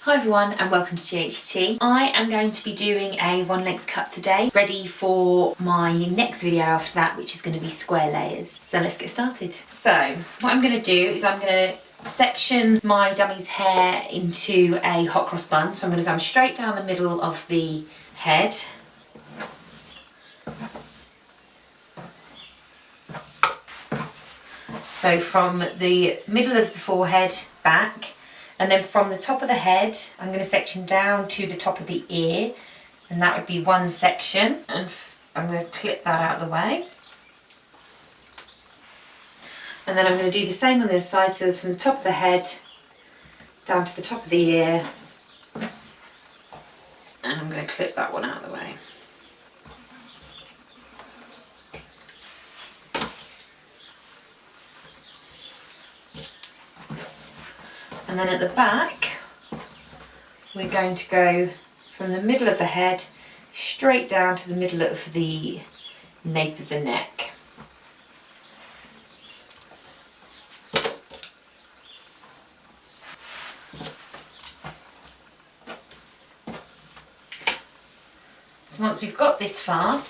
Hi everyone and welcome to GHT. I am going to be doing a one length cut today, ready for my next video after that, which is going to be square layers. So let's get started. So what I'm going to do is I'm going to section my dummy's hair into a hot cross bun. So I'm going to go straight down the middle of the head. So from the middle of the forehead back, and then from the top of the head, I'm going to section down to the top of the ear, and that would be one section. And I'm going to clip that out of the way. And then I'm going to do the same on the other side, so from the top of the head down to the top of the ear, and I'm going to clip that one out of the way. And then at the back, we're going to go from the middle of the head straight down to the middle of the nape of the neck. So once we've got this far,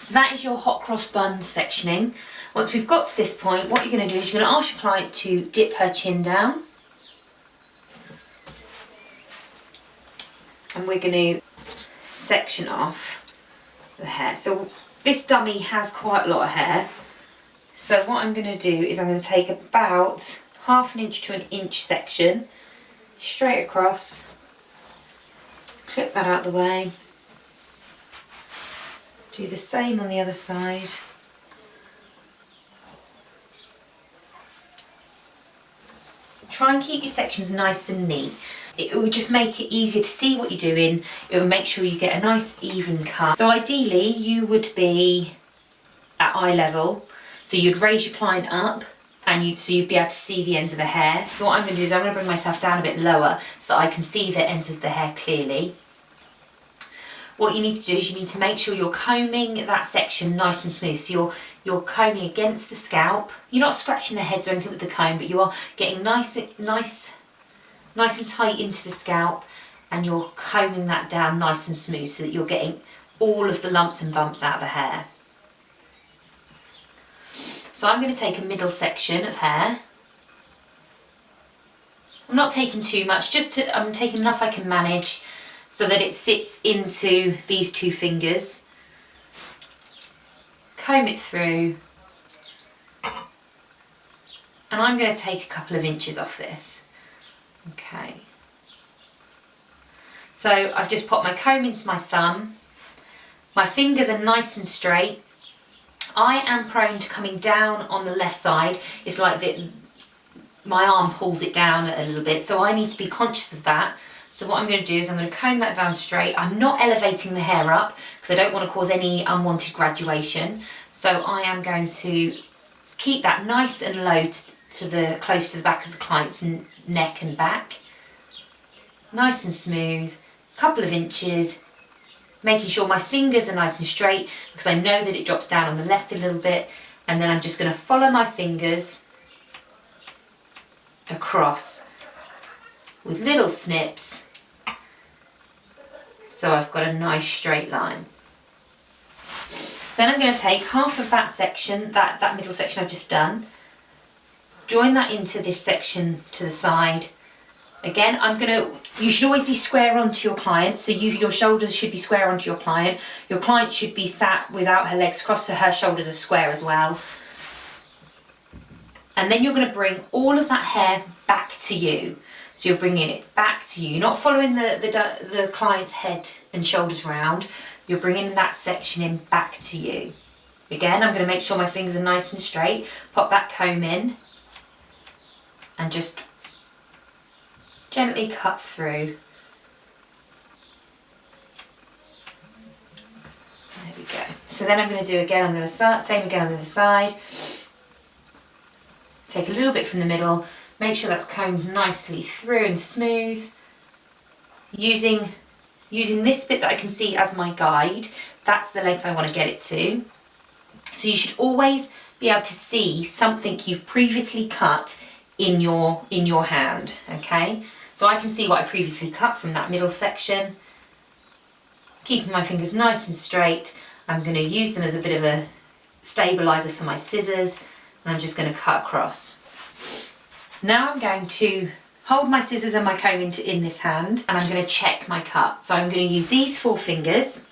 so that is your hot cross bun sectioning. Once we've got to this point, what you're going to do is you're going to ask your client to dip her chin down. And we're going to section off the hair. So this dummy has quite a lot of hair. So what I'm going to do is I'm going to take about 1/2 inch to 1 inch section, straight across, clip that out of the way. Do the same on the other side. Try and keep your sections nice and neat. It will just make it easier to see what you're doing. It will make sure you get a nice even cut. So ideally you would be at eye level. So you'd raise your client up and you'd be able to see the ends of the hair. So what I'm going to do is I'm going to bring myself down a bit lower so that I can see the ends of the hair clearly. What you need to do is you need to make sure you're combing that section nice and smooth. So you're combing against the scalp. You're not scratching the heads or anything with the comb, but you are getting nice and tight into the scalp, and you're combing that down nice and smooth so that you're getting all of the lumps and bumps out of the hair. So I'm going to take a middle section of hair. I'm not taking too much, I'm taking enough I can manage, so that it sits into these two fingers. Comb it through, and I'm going to take a couple of inches off this. Okay. So I've just popped my comb into my thumb. My fingers are nice and straight. I am prone to coming down on the left side. It's like my arm pulls it down a little bit, so I need to be conscious of that. So what I'm going to do is I'm going to comb that down straight. I'm not elevating the hair up because I don't want to cause any unwanted graduation. So I am going to keep that nice and low close to the back of the client's neck and back. Nice and smooth, a couple of inches, making sure my fingers are nice and straight because I know that it drops down on the left a little bit, and then I'm just going to follow my fingers across with little snips, so I've got a nice straight line. Then I'm going to take half of that section, that middle section I've just done, join that into this section to the side. Again, you should always be square onto your client, so your shoulders should be square onto your client. Your client should be sat without her legs crossed, so her shoulders are square as well. And then you're going to bring all of that hair back to you. So you're bringing it back to you. You're not following the client's head and shoulders round. You're bringing that section in back to you. Again, I'm going to make sure my fingers are nice and straight. Pop that comb in and just gently cut through. There we go. So then I'm going to do again on the other side, same again on the other side. Take a little bit from the middle. Make sure that's combed nicely through and smooth. Using this bit that I can see as my guide, that's the length I want to get it to. So you should always be able to see something you've previously cut in your hand, okay? So I can see what I previously cut from that middle section. Keeping my fingers nice and straight, I'm going to use them as a bit of a stabiliser for my scissors, and I'm just going to cut across. Now I'm going to hold my scissors and my comb in this hand, and I'm going to check my cut. So I'm going to use these 4 fingers,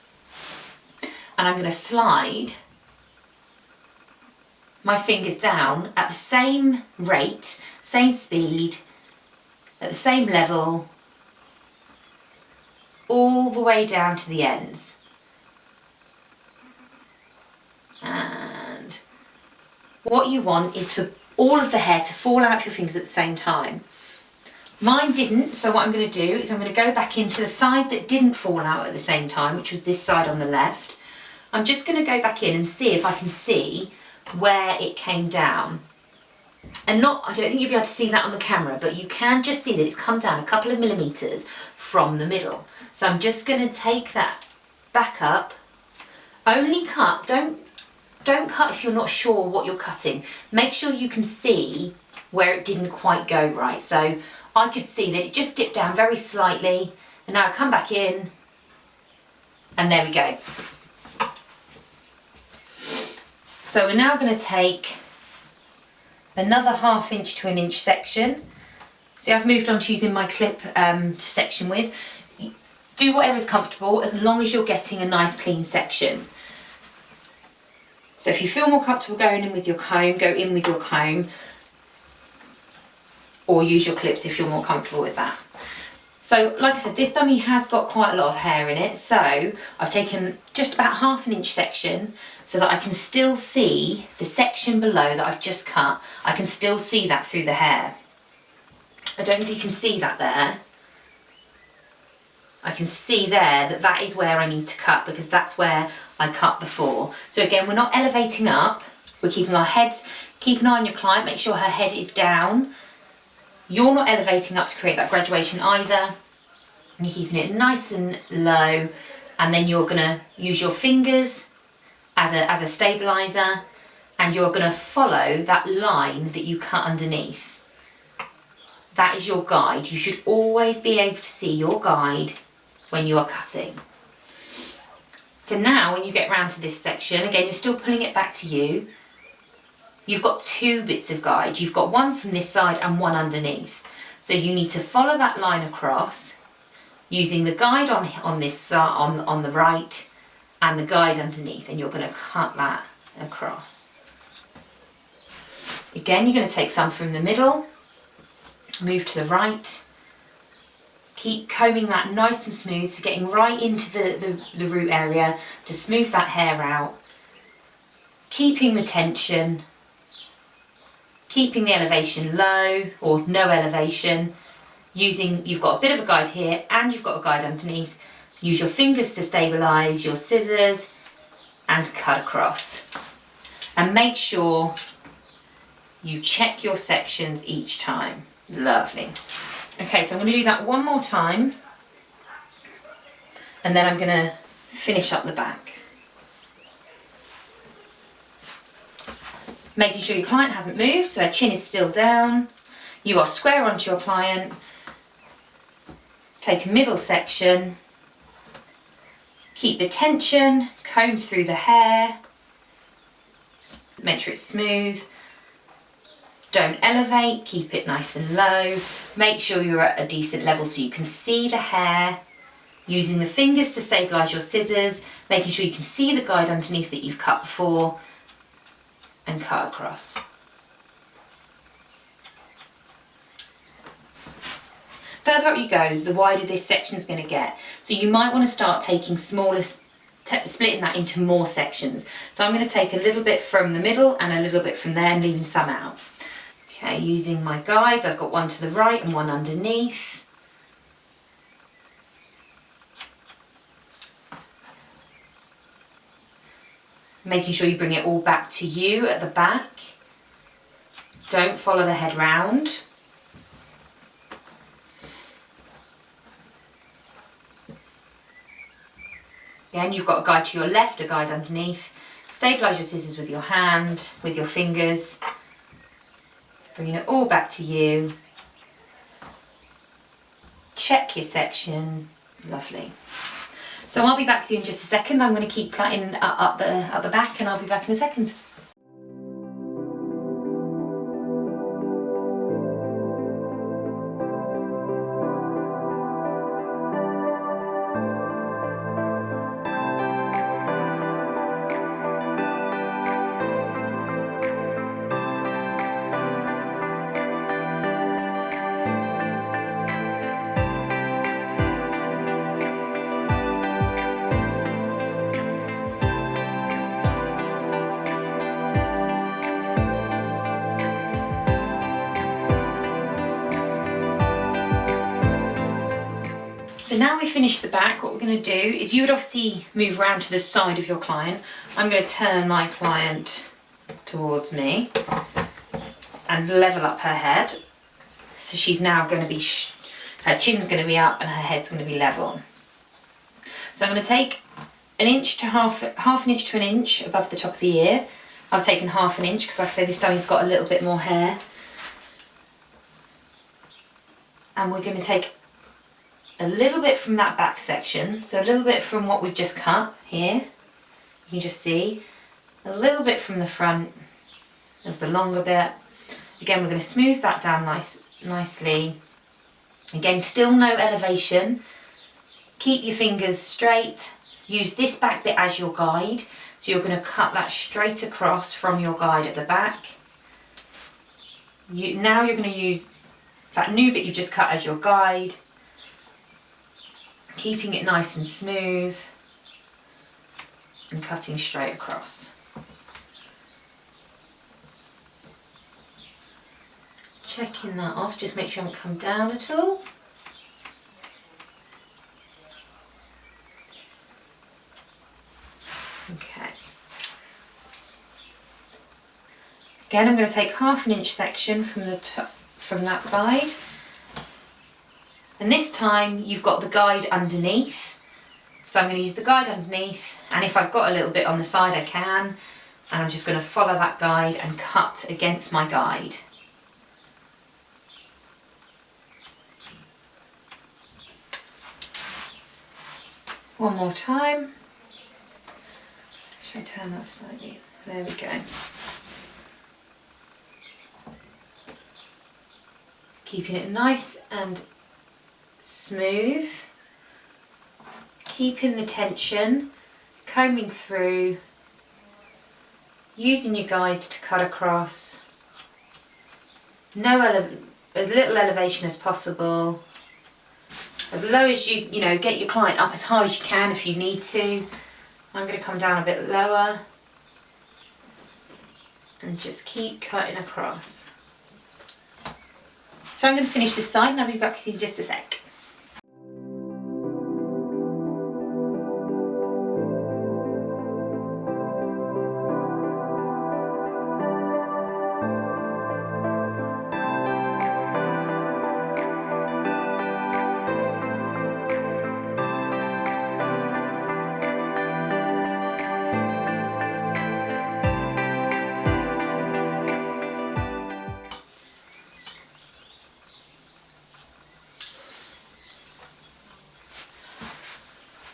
and I'm going to slide my fingers down at the same rate, same speed, at the same level, all the way down to the ends. And what you want is for all of the hair to fall out of your fingers at the same time. Mine didn't, so what I'm going to do is I'm going to go back into the side that didn't fall out at the same time, which was this side on the left. I'm just going to go back in and see if I can see where it came down. And I don't think you'll be able to see that on the camera, but you can just see that it's come down a couple of millimetres from the middle. So I'm just going to take that back up. Only cut, don't cut if you're not sure what you're cutting. Make sure you can see where it didn't quite go right. So I could see that it just dipped down very slightly, and now I come back in, and there we go. So we're now going to take another 1/2 inch to 1 inch section. See, I've moved on to using my clip to section with. Do whatever's comfortable as long as you're getting a nice clean section. So if you feel more comfortable going in with your comb, go in with your comb, or use your clips if you're more comfortable with that. So like I said, this dummy has got quite a lot of hair in it, so I've taken just about 1/2 inch section so that I can still see the section below that I've just cut. I can still see that through the hair. I don't know if you can see that there. I can see there that that is where I need to cut, because that's where I cut before. So again, we're not elevating up, we're keeping our heads, keep an eye on your client, make sure her head is down. You're not elevating up to create that graduation either. And you're keeping it nice and low, and then you're gonna use your fingers as a stabilizer, and you're gonna follow that line that you cut underneath. That is your guide. You should always be able to see your guide when you are cutting. So now when you get round to this section, again, you're still pulling it back to you. You've got 2 bits of guide. You've got one from this side and one underneath. So you need to follow that line across using the guide on this side, on the right, and the guide underneath, and you're going to cut that across. Again, you're going to take some from the middle, move to the right, keep combing that nice and smooth, so getting right into the root area to smooth that hair out, keeping the tension, keeping the elevation low or no elevation, you've got a bit of a guide here and you've got a guide underneath. Use your fingers to stabilise, your scissors, and cut across. And make sure you check your sections each time. Lovely. Okay, so I'm going to do that one more time, and then I'm going to finish up the back. Making sure your client hasn't moved, so her chin is still down. You are square onto your client. Take a middle section. Keep the tension, comb through the hair. Make sure it's smooth. Don't elevate, keep it nice and low. Make sure you're at a decent level so you can see the hair. Using the fingers to stabilise your scissors, making sure you can see the guide underneath that you've cut before, and cut across. Further up you go, the wider this section is going to get. So you might want to start taking splitting that into more sections. So I'm going to take a little bit from the middle and a little bit from there, and leaving some out. Okay, using my guides, I've got one to the right and one underneath. Making sure you bring it all back to you at the back. Don't follow the head round. Again, you've got a guide to your left, a guide underneath. Stabilise your scissors with your hand, with your fingers. Bringing it all back to you. check your section. Lovely. So I'll be back with you in just a second. I'm going to keep cutting up the back, and I'll be back in a second. So now we've finished the back, what we're going to do is, you would obviously move around to the side of your client. I'm going to turn my client towards me and level up her head. So she's now going to be, her chin's going to be up and her head's going to be level. So I'm going to take an inch to half an inch to an inch above the top of the ear. I've taken half an inch because, like I say, this dummy's got a little bit more hair. And we're going to take a little bit from that back section, so a little bit from what we've just cut here, you can just see, a little bit from the front of the longer bit. Again, we're going to smooth that down nicely. Again, still no elevation. Keep your fingers straight. Use this back bit as your guide. So you're going to cut that straight across from your guide at the back. Now you're going to use that new bit you've just cut as your guide, keeping it nice and smooth and cutting straight across. Checking that off, just make sure I haven't come down at all. Okay. Again, I'm going to take half an inch section from the top, from that side. And this time you've got the guide underneath. So I'm going to use the guide underneath, and if I've got a little bit on the side I can, and I'm just going to follow that guide and cut against my guide. One more time. Should I turn that slightly? There we go. Keeping it nice and smooth, keeping the tension, combing through, using your guides to cut across, as little elevation as possible, as low as you get your client up as high as you can if you need to. I'm going to come down a bit lower and just keep cutting across. So I'm going to finish this side and I'll be back with you in just a sec.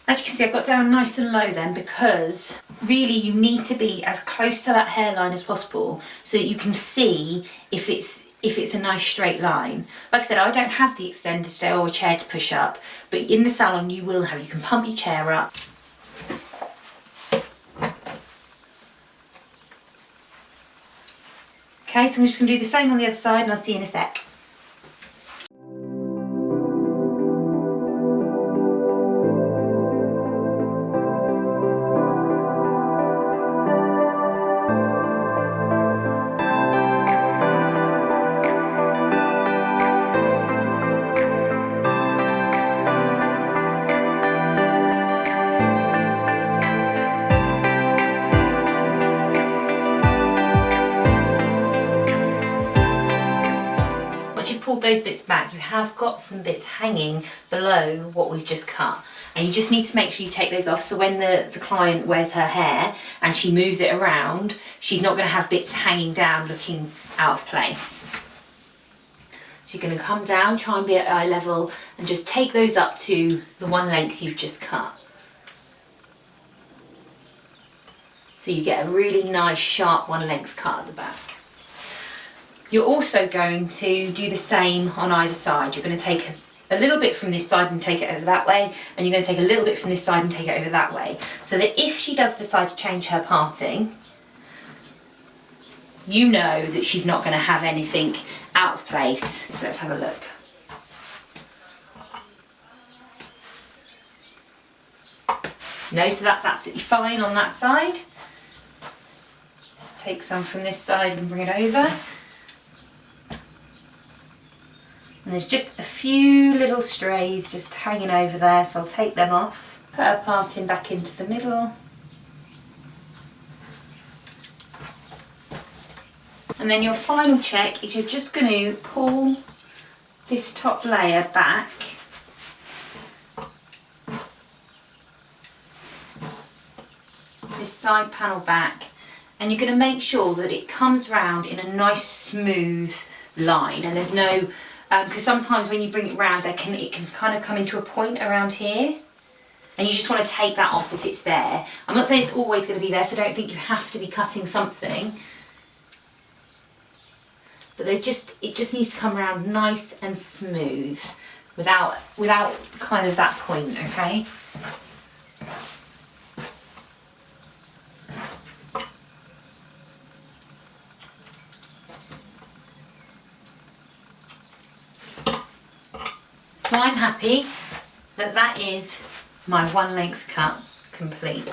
As you can see, I've got down nice and low then, because really you need to be as close to that hairline as possible so that you can see if it's a nice straight line. Like I said, I don't have the extender today or a chair to push up, but in the salon you will have. You can pump your chair up. Okay, so I'm just going to do the same on the other side and I'll see you in a sec. Pulled those bits back, you have got some bits hanging below what we've just cut, and you just need to make sure you take those off, so when the client wears her hair and she moves it around, she's not going to have bits hanging down looking out of place. So you're going to come down, try and be at eye level, and just take those up to the one length you've just cut. So you get a really nice sharp one length cut at the back. You're also going to do the same on either side. You're going to take a little bit from this side and take it over that way, and you're going to take a little bit from this side and take it over that way, so that if she does decide to change her parting, you know that she's not going to have anything out of place. So let's have a look. No, so that's absolutely fine on that side. Let's take some from this side and bring it over. And there's just a few little strays just hanging over there, so I'll take them off. Put her parting back into the middle. And then your final check is you're just going to pull this top layer back. This side panel back, and you're going to make sure that it comes round in a nice smooth line, and there's no because sometimes when you bring it round, it can kind of come into a point around here, and you just want to take that off if it's there. I'm not saying it's always going to be there, so don't think you have to be cutting something, but it just needs to come around nice and smooth without kind of that point, okay? So I'm happy that that is my one length cut complete.